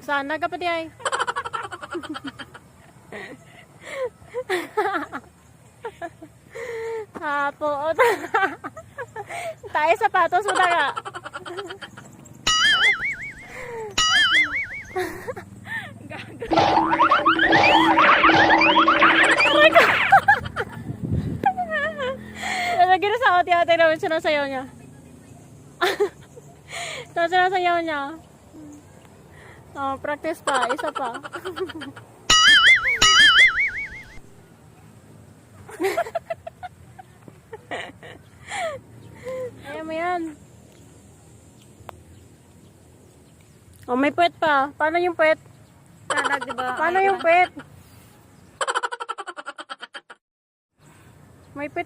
Sana ka pati ay. Hapo. Tayo sapatos mo na ka. Lagi na sa ate-ate naman sinasayaw niya. Sinasayaw niya. Oh, practice pa. Isa pa. Ayan mo yan. Oh, may puwet pa. Paano yung puwet? Diba? Paano yung puwet? May puwet